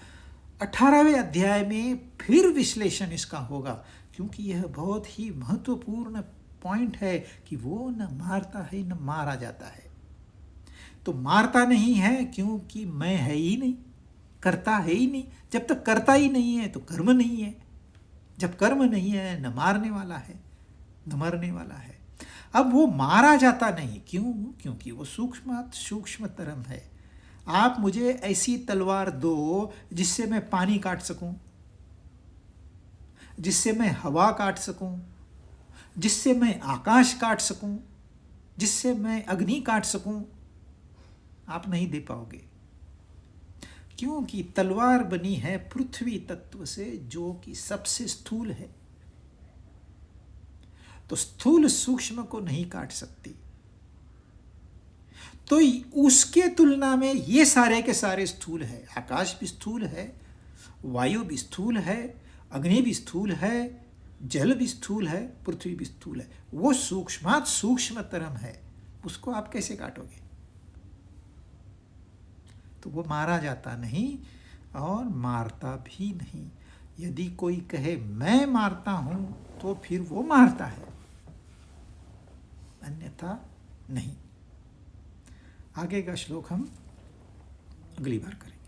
18वें अध्याय में फिर विश्लेषण इसका होगा, क्योंकि यह बहुत ही महत्वपूर्ण पॉइंट है कि वो न मारता है न मारा जाता है। तो मारता नहीं है क्योंकि मैं है ही नहीं, करता है ही नहीं। जब तक करता ही नहीं है तो कर्म नहीं है, जब कर्म नहीं है न मारने वाला है न मरने वाला है। अब वो मारा जाता नहीं, क्यों? क्योंकि वो सूक्ष्मतरम है। आप मुझे ऐसी तलवार दो जिससे मैं पानी काट सकूं, जिससे मैं हवा काट सकूं, जिससे मैं आकाश काट सकूं, जिससे मैं अग्नि काट सकूं, आप नहीं दे पाओगे। क्योंकि तलवार बनी है पृथ्वी तत्व से, जो कि सबसे स्थूल है। तो स्थूल सूक्ष्म को नहीं काट सकती। तो उसके तुलना में ये सारे के सारे स्थूल है। आकाश भी स्थूल है, वायु भी स्थूल है, अग्नि भी स्थूल है, जल भी स्थूल है, पृथ्वी भी स्थूल है। वो सूक्ष्मात सूक्ष्मतरम है, उसको आप कैसे काटोगे? तो वो मारा जाता नहीं और मारता भी नहीं। यदि कोई कहे मैं मारता हूं तो फिर वो मारता है, अन्यथा नहीं। आगे का श्लोक हम अगली बार करेंगे।